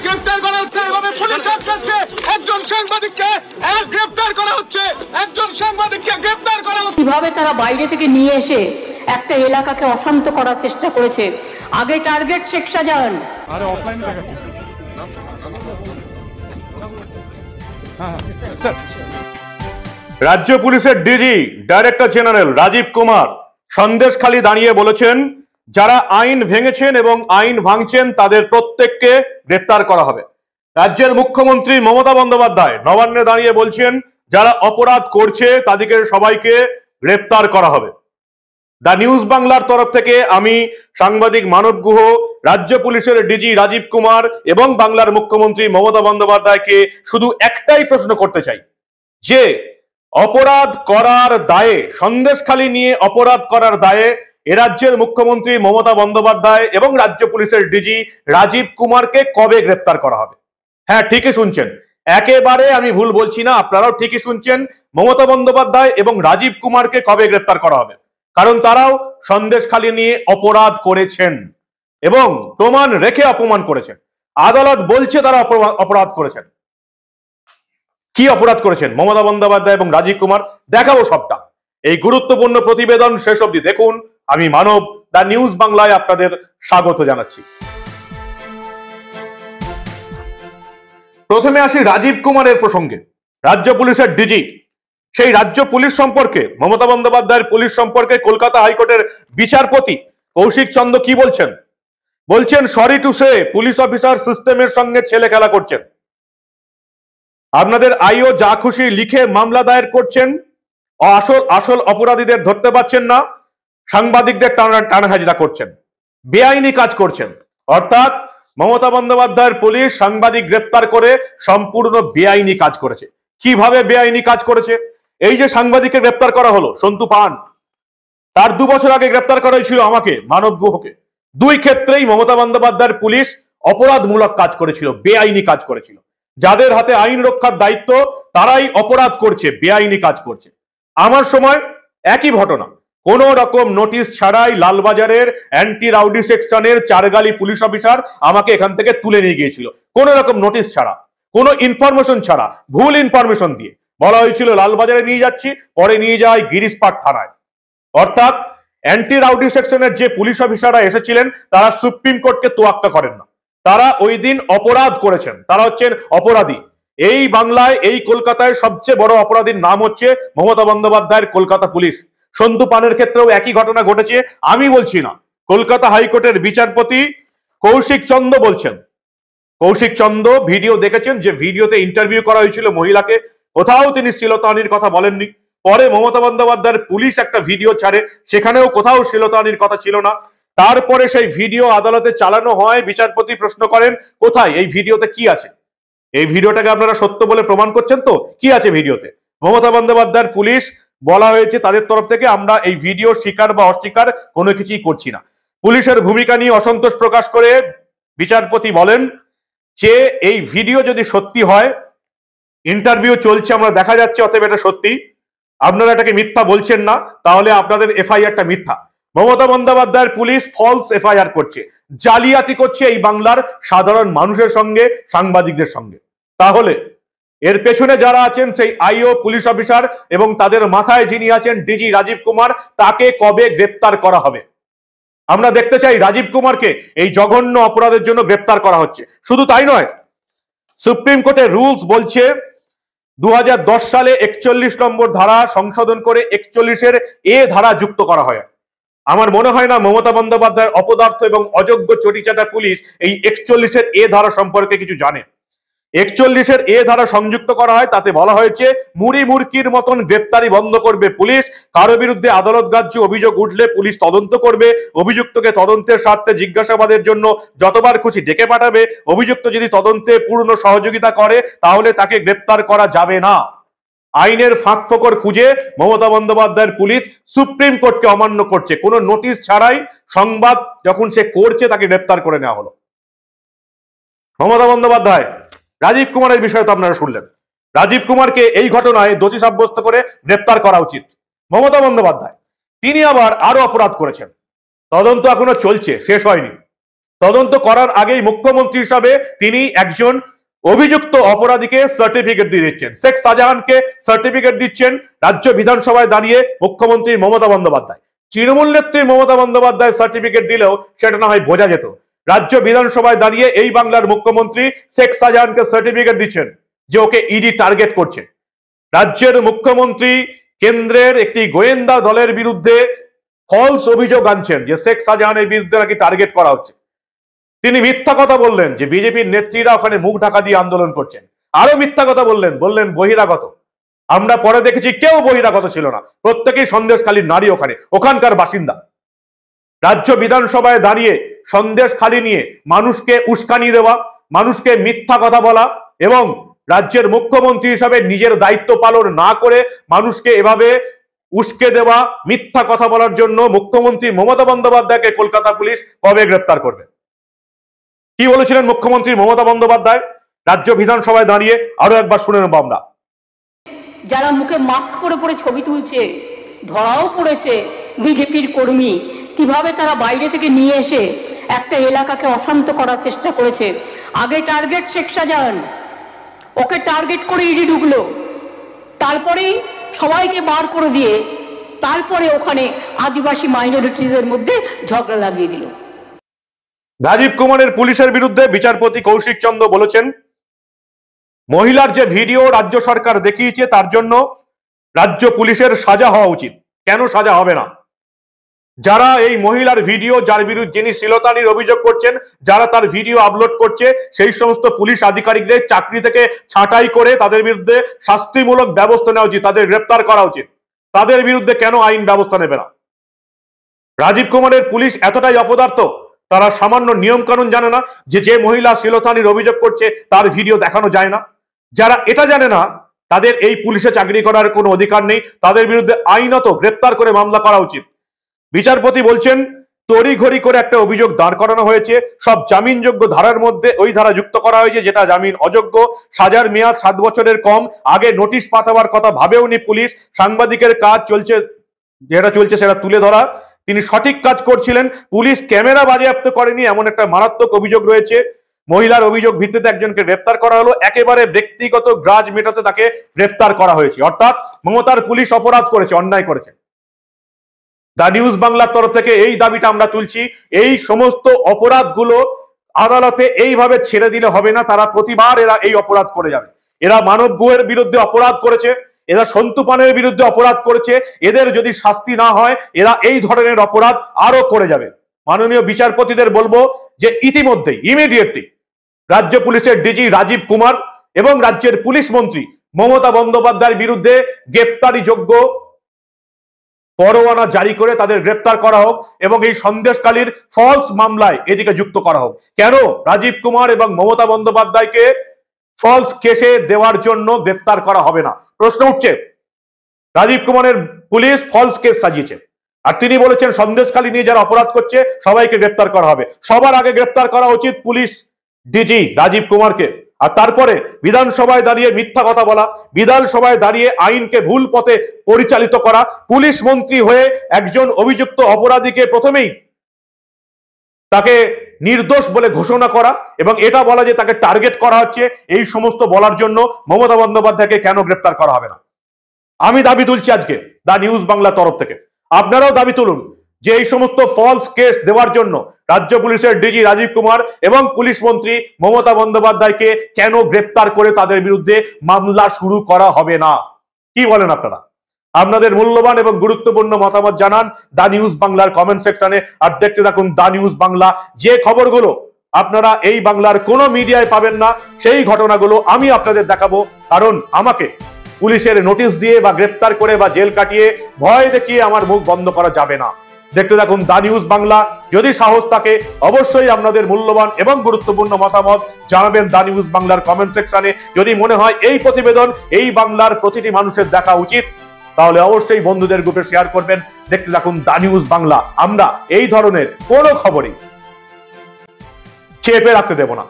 গ্রেফতার করা হচ্ছে, এভাবে পুলিশ আটকাচ্ছে একজন সাংবাদিককে, গ্রেফতার করা হচ্ছে একজন সাংবাদিককে, গ্রেফতার করা হচ্ছে। কিভাবে তারা বাইরে থেকে নিয়ে এসে একটা এলাকাকে অশান্ত করার চেষ্টা করেছে। আগে টার্গেট শেখ শাহজাহান। আরে অফলাইনে দেখাচ্ছি। রাজ্য পুলিশের DG director general Rajeev Kumar Sandeshkhali দাঁড়িয়ে বলেছেন, যারা আইন ভেঙেছেন এবং আইন ভাঙছেন তাদের প্রত্যেককে গ্রেফতার করা হবে। রাজ্যের মুখ্যমন্ত্রী মমতা বন্দ্যোপাধ্যায় নবান্নে দাঁড়িয়ে বলছেন, যারা অপরাধ করছে তাদেরকে সবাইকে গ্রেফতার করা হবে। দ্য নিউজ বাংলার তরফ থেকে আমি সাংবাদিক মানব গুহ রাজ্য পুলিশের ডিজি রাজীব কুমার এবং বাংলার মুখ্যমন্ত্রী মমতা বন্দ্যোপাধ্যায়কে শুধু একটাই প্রশ্ন করতে চাই, যে অপরাধ করার দায়ে, সন্দেশখালী নিয়ে অপরাধ করার দায়ে এ রাজ্যের মুখ্যমন্ত্রী মমতা বন্দ্যোপাধ্যায় এবং রাজ্য পুলিশের ডিজি রাজীব কুমারকে কবে গ্রেপ্তার করা হবে? হ্যাঁ, ঠিকই শুনছেন, একেবারে আমি ভুল বলছি না, আপনারাও ঠিকই শুনছেন। মমতা বন্দ্যোপাধ্যায় এবং রাজীব কুমারকে কবে গ্রেপ্তার করা হবে? কারণ তারাও সন্দেশখালী নিয়ে অপরাধ করেছেন এবং প্রমাণ রেখে অপমান করেছেন। আদালত বলছে তারা অপরাধ করেছেন। কি অপরাধ করেছেন মমতা বন্দ্যোপাধ্যায় এবং রাজীব কুমার, দেখাবো সবটা। এই গুরুত্বপূর্ণ প্রতিবেদন শেষ অবধি দেখুন। আমি মানব, দ্য নিউজ বাংলায় আপনাদের স্বাগত জানাচ্ছি। প্রথমে আসি রাজীব কুমারের প্রসঙ্গে। রাজ্য পুলিশের ডিজি, সেই রাজ্য পুলিশ সম্পর্কে, মমতা বন্দ্যোপাধ্যায়ের পুলিশ সম্পর্কে কলকাতা হাইকোর্টের বিচারপতি কৌশিক চন্দ্র কি বলছেন? বলছেন, sorry to say, police officer সিস্টেমের সঙ্গে ছেলে খেলা করছেন। আপনাদের আইও যা খুশি লিখে মামলা দায়ের করছেন, আসল অপরাধীদের ধরতে পারছেন না, সাংবাদিকদের টানা হাজিরা করছেন, বেআইনি কাজ করছেন। অর্থাৎ মমতা বন্দ্যোপাধ্যায়ের পুলিশ সাংবাদিক গ্রেপ্তার করে সম্পূর্ণ বেআইনি কাজ করেছে। কিভাবে বেআইনি কাজ করেছে? এই যে সাংবাদিককে গ্রেপ্তার করা হলো, সন্তু পান, তার 2 বছর আগে গ্রেপ্তার করা হয়েছিল আমাকে, মানব গুহকে। দুই ক্ষেত্রেই মমতা বন্দ্যোপাধ্যায়ের পুলিশ অপরাধমূলক কাজ করেছিল, বেআইনি কাজ করেছিল। যাদের হাতে আইন রক্ষার দায়িত্ব তারাই অপরাধ করছে, বেআইনি কাজ করছে। আমার সময় একই ঘটনা, কোন রকম নোটিশ ছাড়াই লালবাজারের অ্যান্টি রাউডি সেকশনের চারগালি পুলিশ অফিসার আমাকে এখান থেকে তুলে নিয়ে গিয়েছিল, কোন রকম নোটিশ ছাড়া, কোনো ইনফরমেশন ছাড়া, ভুল ইনফরমেশন দিয়ে বলা হয়েছিল লালবাজারে নিয়ে যাচ্ছি, পরে নিয়ে যায় গিরিশপাট থানায়। অর্থাৎ অ্যান্টি রাউডি সেকশনের যে পুলিশ অফিসাররা এসেছিলেন তারা সুপ্রিম কোর্টকে তোয়াক্কা করেন না, তারা ওই দিন অপরাধ করেছেন, তারা হচ্ছেন অপরাধী। এই বাংলায়, এই কলকাতায় সবচেয়ে বড় অপরাধীর নাম হচ্ছে মমতা বন্দ্যোপাধ্যায়ের কলকাতা পুলিশ। সন্তু পানের ক্ষেত্রেও একই ঘটনা ঘটেছে, আমি বলছি না, কলকাতা হাইকোর্টের বিচারপতি কৌশিক চন্দ্র বলছেন। কৌশিক চন্দ্র ভিডিও দেখেছেন, যে ভিডিওতে ইন্টারভিউ করা হয়েছিল মহিলাকে, কোথাও তিনি শ্লীলতাহানির কথা বলেননি। পরে মমতা বন্দ্যোপাধ্যায়ের পুলিশ একটা ভিডিও ছাড়ে, সেখানেও কোথাও শ্লীলতাহানির কথা ছিল না। তারপরে সেই ভিডিও আদালতে চালানো হয়, বিচারপতি প্রশ্ন করেন, কোথায় এই ভিডিওতে কি আছে? এই ভিডিওটাকে আপনারা সত্য বলে প্রমাণ করছেন তো? কি আছে ভিডিওতে? মমতা বন্দ্যোপাধ্যায়ের পুলিশ বলা হয়েছে তাদের তরফ থেকে, আমরা এই ভিডিও স্বীকার বা অস্বীকার কোনো কিছুই করছি না। পুলিশের ভূমিকা নিয়ে অসন্তোষ প্রকাশ করে বিচারপতি বলেন যে এই ভিডিও যদি সত্যি হয়, ইন্টারভিউ চলছে, আমরা দেখা যাচ্ছে, অতএব এটা সত্যি, আপনারা এটাকে মিথ্যা বলছেন না, তাহলে আপনাদের এফআইআরটা মিথ্যা। মমতা বন্দ্যোপাধ্যায়ের পুলিশ ফলস এফআইআর করছে, জালিয়াতি করছে এই বাংলার সাধারণ মানুষের সঙ্গে, সাংবাদিকদের সঙ্গে। তাহলে এর পেছনে যারা আছেন, সেই আইও পুলিশ অফিসার এবং তাদের মাথায় যিনি আছেন ডিজি রাজীব কুমার, তাকে কবে গ্রেপ্তার করা হবে? আমরা দেখতে চাই রাজীব কুমারকে এই জঘন্য অপরাধের জন্য গ্রেপ্তার করা হচ্ছে। শুধু তাই নয়, সুপ্রিম কোর্টের রুলস বলছে 2010 সালে 41 নম্বর ধারা সংশোধন করে 41-এর এ ধারা যুক্ত করা হয়। আমার মনে হয় না মমতা বন্দ্যোপাধ্যায়ের অপদার্থ এবং অযোগ্য চটিচাটা পুলিশ এই 41-এর এ ধারা সম্পর্কে কিছু জানে। 41-এর এ ধারা সংযুক্ত করা হয়, তাতে বলা হয়েছে মুড়ি মুরকির মতন গ্রেপ্তারি বন্ধ করবে পুলিশ, কারো বিরুদ্ধে আদালত গ্রাহ্য অভিযোগ উঠলে পুলিশ তদন্ত করবে, অভিযুক্তকে তদন্তের স্বার্থে জিজ্ঞাসাবাদের জন্য যতবার খুশি ডেকে পাঠাবে, অভিযুক্ত যদি তদন্তে পূর্ণ সহযোগিতা করে তাহলে তাকে গ্রেপ্তার করা যাবে না। আইনের ফাঁক ফোকর খুঁজে মমতা বন্দ্যোপাধ্যায়ের পুলিশ সুপ্রিম কোর্টকে অমান্য করছে, কোনো নোটিশ ছাড়াই সংবাদ যখন সে করছে তাকে গ্রেপ্তার করে নেওয়া হলো। মমতা বন্দ্যোপাধ্যায়, রাজীব কুমারের বিষয়ে তো আপনারা শুনলেন, রাজীব কুমারকে এই ঘটনায় দোষী সাব্যস্ত করে গ্রেপ্তার করা উচিত। মমতা বন্দ্যোপাধ্যায় তিনি আবার আরো অপরাধ করেছেন, তদন্ত এখনো চলছে, শেষ হয়নি। তদন্ত করার আগেই মুখ্যমন্ত্রী হিসাবে তিনি একজন অভিযুক্ত অপরাধীকে সার্টিফিকেট দিয়ে দিচ্ছেন। শেখ শাহজাহানকে সার্টিফিকেট দিচ্ছেন রাজ্য বিধানসভায় দাঁড়িয়ে মুখ্যমন্ত্রী মমতা বন্দ্যোপাধ্যায়। তৃণমূল নেত্রী মমতা বন্দ্যোপাধ্যায় সার্টিফিকেট দিলেও সেটা না হয় বোঝা যেত। রাজ্য বিধানসভায় দাঁড়িয়ে এই বাংলার মুখ্যমন্ত্রী শেখ শাহজাহানকে সার্টিফিকেট দিচ্ছেন যে ওকে ইডি টার্গেট করছে। রাজ্যের মুখ্যমন্ত্রী কেন্দ্রের একটি গোয়েন্দা দলের বিরুদ্ধে ফলস অভিযোগ আনছেন যে শেখ শাহজাহানের বিরুদ্ধে নাকি টার্গেট করা হচ্ছে। তিনি মিথ্যা কথা বললেন যে বিজেপির নেত্রীরা ওখানে মুখ ঢাকা দিয়ে আন্দোলন করছেন। আরো মিথ্যা কথা বললেন বহিরাগত। আমরা পরে দেখেছি কেউ বহিরাগত ছিল না, প্রত্যেকেই সন্দেশখালীর নারী, ওখানকার বাসিন্দা। রাজ্য বিধানসভায় দাঁড়িয়ে সন্দেশখালী নিয়ে মানুষকে উস্কানি দেওয়া, মানুষকে মিথ্যা কথা বলা এবং রাজ্যের মুখ্যমন্ত্রী হিসাবে নিজের দায়িত্ব পালন না করে মানুষকে এভাবে উস্কে দেওয়া, মিথ্যা কথা বলার জন্য মুখ্যমন্ত্রী মমতা বন্দ্যোপাধ্যায়কে কলকাতা পুলিশ কবে গ্রেপ্তার করবে? কি বলেছিলেন মুখ্যমন্ত্রী মমতা বন্দ্যোপাধ্যায় রাজ্য বিধানসভায় দাঁড়িয়ে? আরো একবার শুনে নেব আমরা। যারা মুখে মাস্ক পরে পরে ছবি তুলছে, ধরাও পড়েছে বিজেপির কর্মী, কিভাবে তারা বাইরে থেকে নিয়ে এসে একটা এলাকাকে অশান্ত করার চেষ্টা করেছে। আগে টার্গেট শেখ শাহজাহান, ওকে টার্গেট করে ইডি ঢুকলো, তারপরেই সবাইকে বার করে দিয়ে তারপরে ওখানে আদিবাসী মাইনরিটিদের মধ্যে ঝগড়া লাগিয়ে দিল। রাজীব কুমারের পুলিশের বিরুদ্ধে বিচারপতি কৌশিক চন্দ্র বলেছেন, মহিলার যে ভিডিও রাজ্য সরকার দেখিয়েছে তার জন্য রাজ্য পুলিশের সাজা হওয়া উচিত। কেন সাজা হবে না? যারা এই মহিলার ভিডিও, যার বিরুদ্ধে যিনি শ্লীলতাহানির অভিযোগ করছেন, যারা তার ভিডিও আপলোড করছে, সেই সমস্ত পুলিশ আধিকারিকদের চাকরি থেকে ছাঁটাই করে তাদের বিরুদ্ধে শাস্তিমূলক ব্যবস্থা নেওয়া উচিত, তাদের গ্রেপ্তার করা উচিত। তাদের বিরুদ্ধে কেন আইন ব্যবস্থা নেবে না? রাজীব কুমারের পুলিশ এতটাই অপদার্থ, তারা সামান্য নিয়ম কানুন জানে না যে মহিলা শ্লীলতাহানির অভিযোগ করছে তার ভিডিও দেখানো যায় না। যারা এটা জানে না তাদের এই পুলিশে চাকরি করার কোনো অধিকার নেই, তাদের বিরুদ্ধে আইনত গ্রেপ্তার করে মামলা করা উচিত। বিচারপতি বলছেন, তড়িঘড়ি করে একটা অভিযোগ দাঁড় করানো হয়েছে, সব জামিনযোগ্য ধারার মধ্যে ওই ধারা যুক্ত করা হয়েছে যেটা জামিন অযোগ্য, সাজার মেয়াদ 7 বছরের কম। আগে নোটিশ পাঠাবার কথা ভাবেওনি পুলিশ। সাংবাদিকের কাজ যেটা চলছে সেটা তুলে ধরা, তিনি সঠিক কাজ করছিলেন। পুলিশ ক্যামেরা বাজেয়াপ্ত করেনি, এমন একটা মারাত্মক অভিযোগ রয়েছে। মহিলার অভিযোগ ভিত্তিতে একজনকে গ্রেপ্তার করা হলো, একেবারে ব্যক্তিগত গ্রাজ মেটাতে তাকে গ্রেপ্তার করা হয়েছে। অর্থাৎ মমতার পুলিশ অপরাধ করেছে, অন্যায় করেছে। দা নিউজ বাংলার তরফ থেকে এই দাবিটা আমরা তুলছি, এই সমস্ত অপরাধগুলো আদালতে এইভাবে ছেড়ে দিলে হবে না। তারা প্রতিবার এরা এই অপরাধ করে যাবে। এরা মানব গুহের বিরুদ্ধে অপরাধ করেছে, এরা সন্তু পানের বিরুদ্ধে অপরাধ করেছে। এদের যদি শাস্তি না হয় এরা এই ধরনের অপরাধ আরো করে যাবে। মাননীয় বিচারপতিদের বলবো যে ইতিমধ্যেই ইমিডিয়েটলি রাজ্য পুলিশের ডিজি রাজীব কুমার এবং রাজ্যের পুলিশ মন্ত্রী মমতা বন্দ্যোপাধ্যায়ের বিরুদ্ধে গ্রেপ্তারি যোগ্য পরোয়ানা জারি করে তাদের গ্রেপ্তার করা হোক এবং এই সন্দেশখালীর ফলস মামলায় এদিকে যুক্ত করা হোক। কেন রাজীব কুমার এবং মমতা বন্দ্যোপাধ্যায়কে ফলস কেসে দেওয়ার জন্য গ্রেপ্তার করা হবে না? প্রশ্ন উঠছে। রাজীব কুমারের পুলিশ ফলস কেস সাজিয়েছে আর তিনি বলেছেন সন্দেশখালী নিয়ে যারা অপরাধ করছে সবাইকে গ্রেপ্তার করা হবে। সবার আগে গ্রেপ্তার করা উচিত পুলিশ ডিজি রাজীব কুমারকে। আর তারপরে বিধানসভায় দাঁড়িয়ে মিথ্যা কথা বলা, বিধানসভায় দাঁড়িয়ে আইনকে ভুল পথে পরিচালিত করা, পুলিশ মন্ত্রী হয়ে একজন অভিযুক্ত অপরাধীকে প্রথমেই তাকে নির্দোষ বলে ঘোষণা করা এবং এটা বলা যে তাকে টার্গেট করা হচ্ছে, এই সমস্ত বলার জন্য মমতা বন্দ্যোপাধ্যায়কে কেন গ্রেপ্তার করা হবে না? আমি দাবি তুলছি আজকে দা নিউজ বাংলা তরফ থেকে, আপনারাও দাবি তুলুন যে এই সমস্ত ফলস কেস দেওয়ার জন্য রাজ্য পুলিশের ডিজি রাজীব কুমার এবং পুলিশ মন্ত্রী মমতা বন্দ্যোপাধ্যায়কে কেন গ্রেপ্তার করে তাদের বিরুদ্ধে মামলা শুরু করা হবে না? কি বলেন আপনারা? আপনাদের মূল্যবান এবং গুরুত্বপূর্ণ মতামত জানান দা নিউজ বাংলার কমেন্ট সেকশনে। আর দেখতে থাকুন দা নিউজ বাংলা। যে খবরগুলো আপনারা এই বাংলার কোনো মিডিয়ায় পাবেন না সেই ঘটনাগুলো আমি আপনাদের দেখাবো, কারণ আমাকে পুলিশের নোটিশ দিয়ে বা গ্রেপ্তার করে বা জেল কাটিয়ে ভয় দেখিয়ে আমার মুখ বন্ধ করা যাবে না। দেখতে থাকুন দা নিউজ বাংলা। যদি সাহস থাকে অবশ্যই আপনাদের মূল্যবান এবং গুরুত্বপূর্ণ মতামত জানাবেন দা নিউজ বাংলার কমেন্ট সেকশনে। যদি মনে হয় এই প্রতিবেদন এই বাংলার প্রতিটি মানুষের দেখা উচিত তাহলে অবশ্যই বন্ধুদের গ্রুপে শেয়ার করবেন। দেখতে থাকুন দা নিউজ বাংলা। আমরা এই ধরনের কোনো খবরই চেপে রাখতে দেব না।